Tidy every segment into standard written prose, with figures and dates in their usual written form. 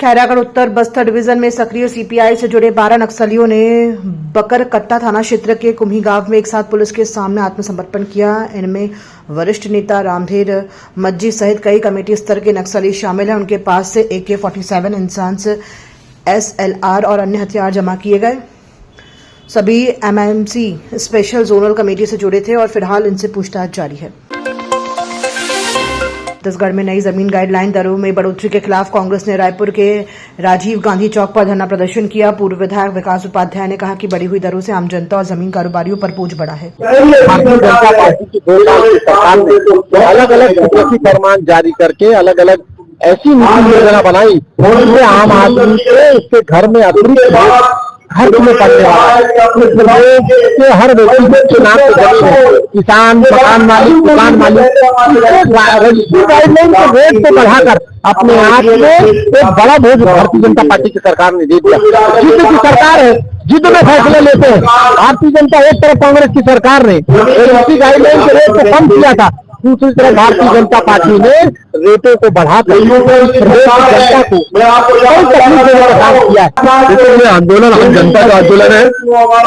खैरागढ़ उत्तर Bastar division में सक्रिय CPI से जुड़े 12 नक्सलियों ने बकरकट्टा थाना क्षेत्र के कुम्ही गांव में एक साथ पुलिस के सामने आत्मसमर्पण किया। इनमें वरिष्ठ नेता रामधीर मज्जी सहित कई कमेटी स्तर के नक्सली शामिल हैं। उनके पास से AK-47 इंसास SLR और अन्य हथियार जमा किए गए। सभी MMC स्पेशल जोनल कमेटी से जुड़े थे और फिलहाल इनसे पूछताछ जारी है। छत्तीसगढ़ में नई जमीन गाइडलाइन दरों में बढ़ोतरी के खिलाफ कांग्रेस ने रायपुर के राजीव गांधी चौक पर धरना प्रदर्शन किया। पूर्व विधायक विकास उपाध्याय ने कहा कि बढ़ी हुई दरों से आम जनता और जमीन कारोबारियों पर बोझ बढ़ा है। भारतीय जनता पार्टी की 2 साल की सरकार ने अलग अलग कृषि फरमान जारी करके अलग अलग ऐसी नीति योजना बनाई जिससे आम आदमी के उसके घर में अतिरिक्त खर्च में पड़ने वाला है। हर व्यक्ति के नाम की जमीन है, किसान, मकान मालिक, दुकान मालिक, रजिस्ट्री गाइडलाइन के रेट को बढ़ाकर अपने आप में एक बड़ा बोझ भारतीय जनता पार्टी की सरकार ने दे दिया। जिद की सरकार है, जिद में फैसले लेते हैं। भारतीय जनता एक तरफ कांग्रेस की सरकार ने रजिस्ट्री गाइडलाइन के रेट को कम किया था, दूसरी तरफ भारतीय जनता पार्टी ने रेटों को बढ़ाकर जनता को कई तकलीफ देने का काम किया है। ये आंदोलन हम जनता का आंदोलन है।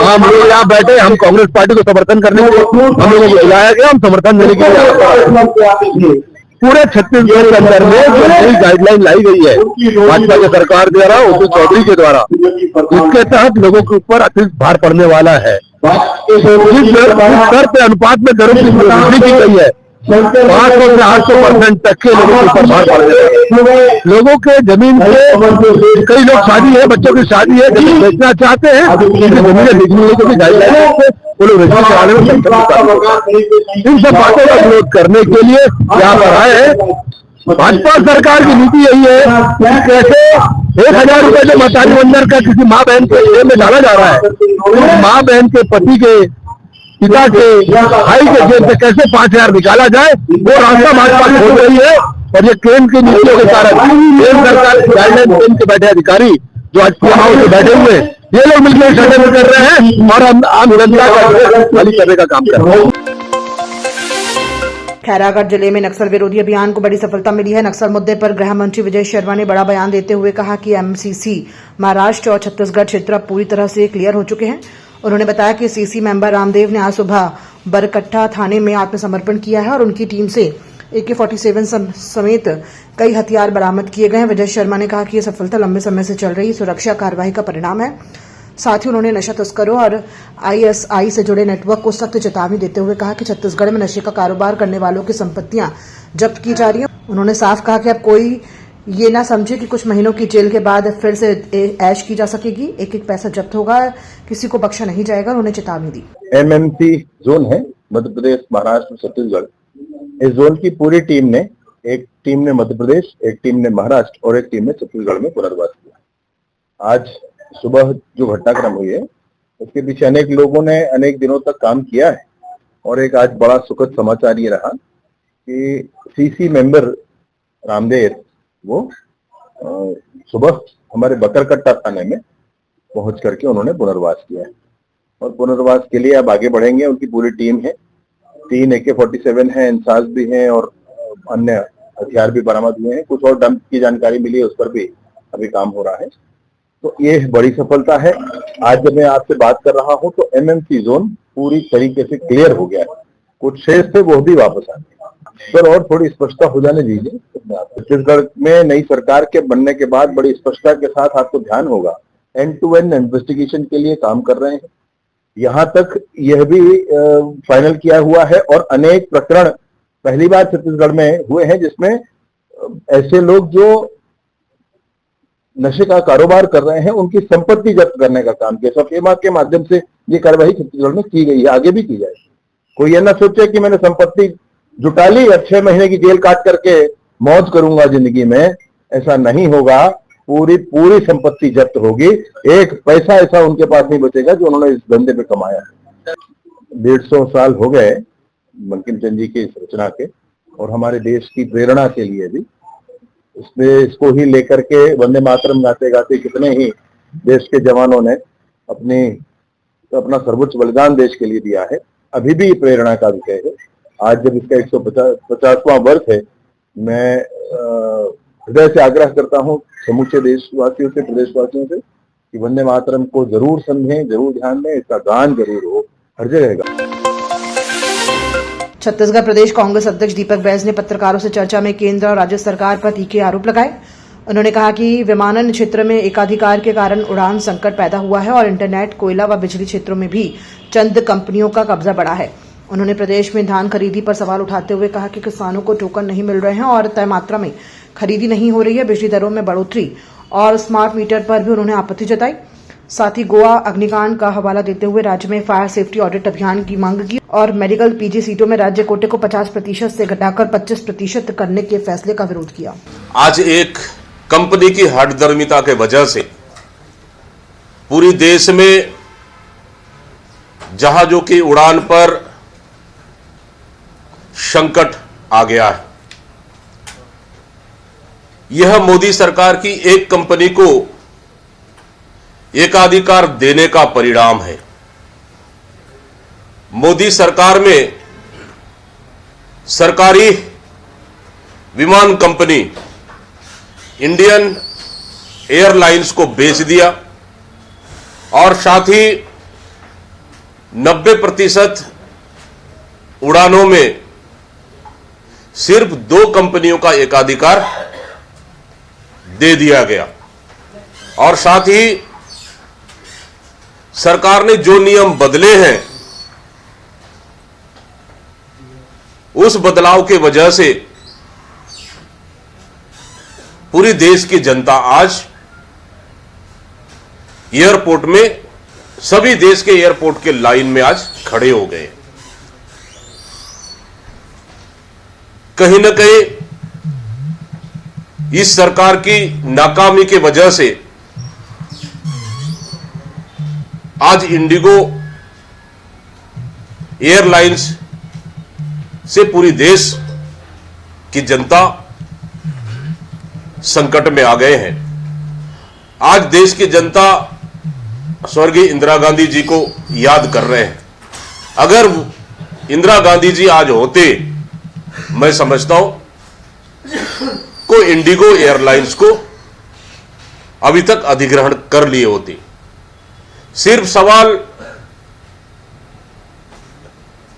हम लोग यहाँ बैठे, हम कांग्रेस पार्टी को समर्थन करने के लिए हम लोगों को बुलाया गया, हम समर्थन देने के लिए पूरे छत्तीसगढ़ के अंदर में जो नई गाइडलाइन लाई गई है भाजपा की सरकार द्वारा, OPी चौधरी के द्वारा, इसके तहत लोगों के ऊपर अतिरिक्त भार पड़ने वाला है। जिस स्तर पे अनुपात में दरों की वृद्धि की गई है 500 से 800% तक के लोगों के ऊपर भार पड़ रहे हैं। लोगों के जमीन पे कई लोग शादी है, बच्चों की शादी है, जमीन बेचना चाहते हैं, जमीनें बिकने की गाइडलाइन है, वो लोग रजिस्ट्री कराने में सक्षम। इन सब बातों का विरोध करने के लिए यहाँ पर आए हैं। भाजपा सरकार की नीति यही है कि कैसे 1000 रुपए जो मतारी मंदिर का किसी माँ बहन के जेब में डाला जा रहा है, तो माँ बहन के पति के पिता के भाई के जेब से कैसे 5000 निकाला जाए, वो रास्ता भाजपा खोल रही है। और ये केंद्र की नीतियों के कारण केंद्र सरकार की गाइडलाइन केंद्र के बैठे अधिकारी जो आज पीएम हाउस में बैठे हुए, ये लोग मिलकर षड्यंत्र कर रहे हैं और हम आम जनता का खाली करने का काम कर रहे हैं। खैरागढ़ जिले में नक्सल विरोधी अभियान को बड़ी सफलता मिली है। नक्सल मुद्दे पर गृह मंत्री विजय शर्मा ने बड़ा बयान देते हुए कहा कि MCC महाराष्ट्र और छत्तीसगढ़ क्षेत्र अब पूरी तरह से क्लियर हो चुके हैं। उन्होंने बताया कि CC मेंबर रामदेव ने आज सुबह बरकट्टा थाने में आत्मसमर्पण किया है और उनकी टीम से AK-47 समेत कई हथियार बरामद किए गए हैं। विजय शर्मा ने कहा कि यह सफलता लंबे समय से चल रही सुरक्षा कार्रवाई का परिणाम है। साथ ही उन्होंने नशा तस्करों और ISI से जुड़े नेटवर्क को सख्त चेतावनी देते हुए कहा कि छत्तीसगढ़ में नशे का कारोबार करने वालों की संपत्तियां जब्त की जा रही हैं। उन्होंने साफ कहा कि अब कोई ये ना समझे कि कुछ महीनों की जेल के बाद फिर से ऐश की जा सकेगी। एक एक पैसा जब्त होगा, किसी को बख्शा नहीं जाएगा। उन्होंने चेतावनी दी। MMC जोन है, मध्य प्रदेश, महाराष्ट्र, छत्तीसगढ़। इस जोन की पूरी टीम ने, एक टीम ने मध्य प्रदेश, एक टीम ने महाराष्ट्र और एक टीम ने छत्तीसगढ़ में पुनर्वास किया। आज सुबह जो घटनाक्रम हुई है उसके पीछे अनेक लोगों ने अनेक दिनों तक काम किया है और एक आज बड़ा सुखद समाचार ये रहा कि CC मेंबर रामदेव वो सुबह हमारे बकरकट्टा थाने में पहुंच करके उन्होंने पुनर्वास किया है और पुनर्वास के लिए अब आगे बढ़ेंगे। उनकी पूरी टीम है, 3 AK-47 है, इंसास भी हैं और अन्य हथियार भी बरामद हुए हैं। कुछ और डंप की जानकारी मिली है, उस पर भी अभी काम हो रहा है। तो ये बड़ी सफलता है। आज जब मैं आपसे बात कर रहा हूं तो MMC जोन पूरी तरीके से क्लियर हो गया है। कुछ शेष थे वो भी वापस आ गए। सर और थोड़ी स्पष्टता हो जाने दीजिए। छत्तीसगढ़ में नई सरकार के बनने के बाद बड़ी स्पष्टता के साथ आपको ध्यान होगा end-to-end इन्वेस्टिगेशन के लिए काम कर रहे हैं। यहाँ तक यह भी फाइनल किया हुआ है और अनेक प्रकरण पहली बार छत्तीसगढ़ में हुए हैं जिसमें ऐसे लोग जो नशे का कारोबार कर रहे हैं उनकी संपत्ति जब्त करने का काम किया। सफेमा के माध्यम से ये कार्रवाई छत्तीसगढ़ में की गई है, आगे भी की जाएगी। कोई ये ना सोचे कि मैंने संपत्ति जुटा ली और 6 महीने की जेल काट करके मौज करूंगा जिंदगी में, ऐसा नहीं होगा। पूरी संपत्ति जब्त होगी। एक पैसा ऐसा उनके पास नहीं बचेगा जो उन्होंने इस धंधे पे कमाया है। 150 साल हो गए बंकिम चंद्र जी की इस रचना के और हमारे देश की प्रेरणा के लिए भी। इसको ही लेकर के वंदे मातरम गाते गाते कितने ही देश के जवानों ने अपना सर्वोच्च बलिदान देश के लिए दिया है। अभी भी प्रेरणा का विषय है। आज जब इसका 150वां वर्ष है, मैं हृदय से आग्रह करता हूं समूचे देशवासियों से, प्रदेशवासियों से कि वंदे मातरम को जरूर समझें, जरूर ध्यान दें, इसका गान जरूर हो, हर जगह गान। छत्तीसगढ़ प्रदेश कांग्रेस अध्यक्ष दीपक बैज ने पत्रकारों से चर्चा में केंद्र और राज्य सरकार पर तीखे आरोप लगाए। उन्होंने कहा कि विमानन क्षेत्र में एकाधिकार के कारण उड़ान संकट पैदा हुआ है और इंटरनेट, कोयला व बिजली क्षेत्रों में भी चंद कंपनियों का कब्जा बढ़ा है। उन्होंने प्रदेश में धान खरीदी पर सवाल उठाते हुए कहा कि किसानों को टोकन नहीं मिल रहे हैं और तय मात्रा में खरीदी नहीं हो रही है। बिजली दरों में बढ़ोतरी और स्मार्ट मीटर पर भी उन्होंने आपत्ति जताई। साथ ही गोवा अग्निकांड का हवाला देते हुए राज्य में फायर सेफ्टी ऑडिट अभियान की मांग की और मेडिकल पीजी सीटों में राज्य कोटे को 50% से घटाकर 25% करने के फैसले का विरोध किया। आज एक कंपनी की हठधर्मिता के वजह से पूरी देश में जहाजों की उड़ान पर संकट आ गया है। यह मोदी सरकार की एक कंपनी को एकाधिकार देने का परिणाम है। मोदी सरकार में सरकारी विमान कंपनी इंडियन एयरलाइंस को बेच दिया और साथ ही 90% उड़ानों में सिर्फ 2 कंपनियों का एकाधिकार दे दिया गया और साथ ही सरकार ने जो नियम बदले हैं उस बदलाव के वजह से पूरी देश की जनता आज एयरपोर्ट में, सभी देश के एयरपोर्ट के लाइन में आज खड़े हो गए। कहीं न कहीं इस सरकार की नाकामी के वजह से आज इंडिगो एयरलाइंस से पूरी देश की जनता संकट में आ गए हैं। आज देश की जनता स्वर्गीय इंदिरा गांधी जी को याद कर रहे हैं। अगर इंदिरा गांधी जी आज होते, मैं समझता हूं को इंडिगो एयरलाइंस को अभी तक अधिग्रहण कर लिए होते। सिर्फ सवाल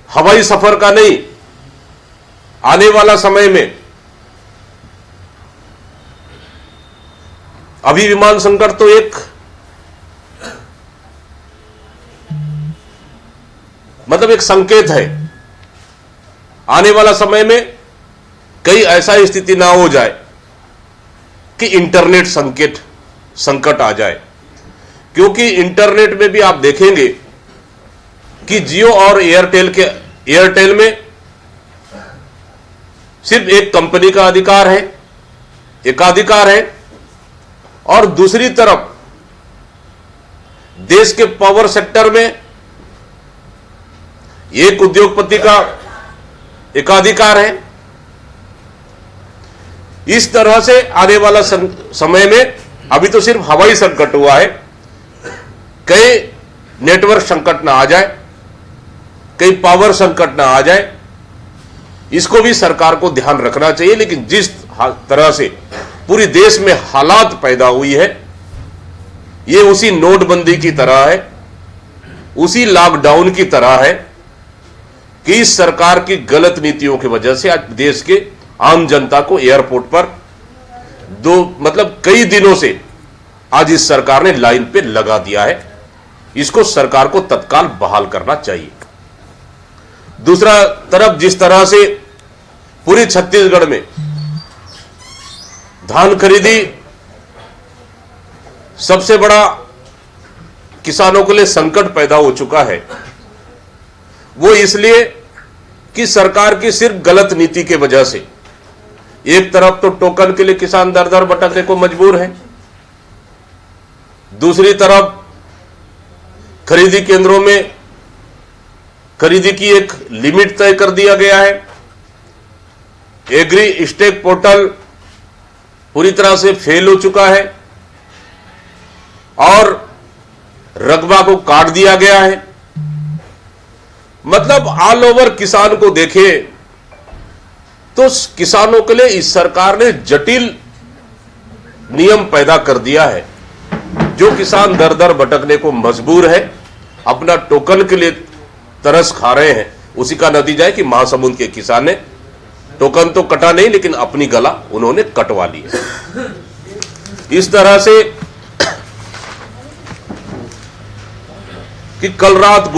हवाई सफर का नहीं, आने वाला समय में अभी विमान संकट तो एक संकेत है। आने वाला समय में कहीं ऐसा स्थिति ना हो जाए कि इंटरनेट संकट आ जाए, क्योंकि इंटरनेट में भी आप देखेंगे कि जियो और एयरटेल में सिर्फ एक कंपनी का एकाधिकार है और दूसरी तरफ देश के पावर सेक्टर में एक उद्योगपति का एकाधिकार है। इस तरह से आने वाला समय में अभी तो सिर्फ हवाई संकट हुआ है, कहीं नेटवर्क संकट ना आ जाए, कहीं पावर संकट ना आ जाए, इसको भी सरकार को ध्यान रखना चाहिए। लेकिन जिस तरह से पूरी देश में हालात पैदा हुई है, ये उसी नोटबंदी की तरह है, उसी लॉकडाउन की तरह है कि इस सरकार की गलत नीतियों की वजह से आज देश के आम जनता को एयरपोर्ट पर कई दिनों से आज इस सरकार ने लाइन पे लगा दिया है। इसको सरकार को तत्काल बहाल करना चाहिए। दूसरा तरफ जिस तरह से पूरी छत्तीसगढ़ में धान खरीदी सबसे बड़ा किसानों के लिए संकट पैदा हो चुका है, वो इसलिए कि सरकार की सिर्फ गलत नीति के वजह से एक तरफ तो टोकन के लिए किसान दर दर भटकने को मजबूर है, दूसरी तरफ खरीदी केंद्रों में खरीदी की एक लिमिट तय कर दिया गया है। एग्री स्टेक पोर्टल पूरी तरह से फेल हो चुका है और रकबा को काट दिया गया है। ऑल ओवर किसान को देखें तो किसानों के लिए इस सरकार ने जटिल नियम पैदा कर दिया है, जो किसान दर दर भटकने को मजबूर है, अपना टोकन के लिए तरस खा रहे हैं, उसी का नतीजा है कि महासमुंद के किसान ने टोकन तो कटा नहीं, लेकिन अपनी गला उन्होंने कटवा ली है। इस तरह से कि कल रात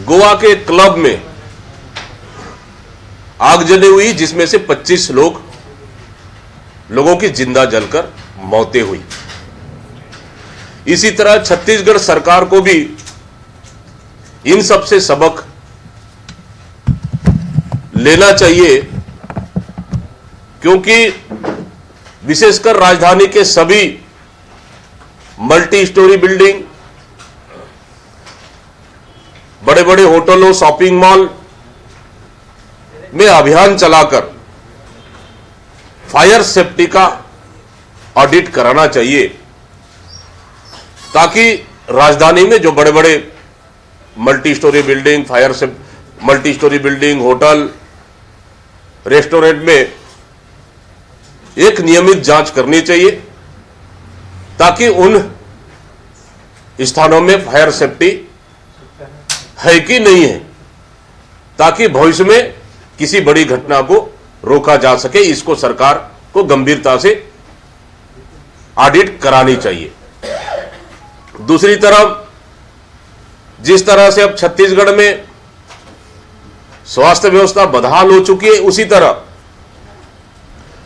गोवा के क्लब में आगजनी हुई, जिसमें से 25 लोगों की जिंदा जलकर मौतें हुई। इसी तरह छत्तीसगढ़ सरकार को भी इन सब से सबक लेना चाहिए, क्योंकि विशेषकर राजधानी के सभी मल्टी स्टोरी बिल्डिंग, बड़े बड़े होटलों, शॉपिंग मॉल में अभियान चलाकर फायर सेफ्टी का ऑडिट कराना चाहिए, ताकि राजधानी में जो बड़े बड़े multi storey building, multi storey building, hotel, restaurant में एक नियमित जांच करनी चाहिए, ताकि उन स्थानों में फायर सेफ्टी है कि नहीं है, ताकि भविष्य में किसी बड़ी घटना को रोका जा सके। इसको सरकार को गंभीरता से ऑडिट करानी चाहिए। दूसरी तरफ जिस तरह से अब छत्तीसगढ़ में स्वास्थ्य व्यवस्था बदहाल हो चुकी है, उसी तरह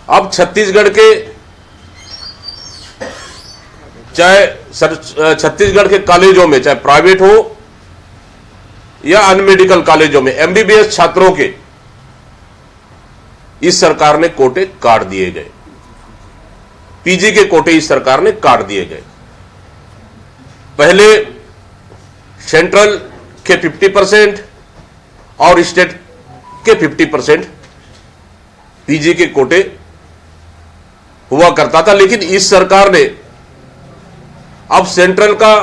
अब छत्तीसगढ़ के कॉलेजों में, चाहे प्राइवेट हो या अनमेडिकल कॉलेजों में, एमबीबीएस छात्रों के इस सरकार ने कोटे काट दिए गए। पीजी के कोटे इस सरकार ने काट दिए गए। पहले सेंट्रल के 50% और स्टेट के 50% पीजी के कोटे हुआ करता था, लेकिन इस सरकार ने अब सेंट्रल का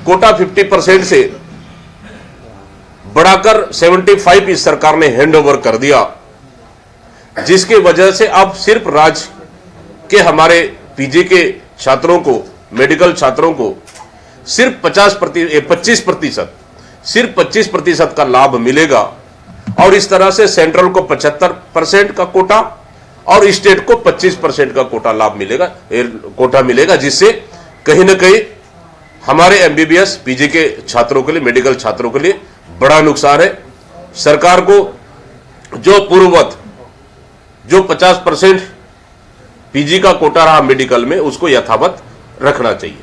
कोटा 50% से बढ़ाकर 75 इस सरकार ने हैंडओवर कर दिया, जिसकी वजह से अब सिर्फ राज्य के हमारे पीजी के छात्रों को, मेडिकल छात्रों को सिर्फ 25% का लाभ मिलेगा, और इस तरह से सेंट्रल को 75% का कोटा और स्टेट को 25% का कोटा मिलेगा, जिससे कहीं ना कहीं हमारे एमबीबीएस पीजी के छात्रों के लिए, मेडिकल छात्रों के लिए बड़ा नुकसान है। सरकार को जो पूर्ववत जो 50% पीजी का कोटा रहा मेडिकल में, उसको यथावत रखना चाहिए।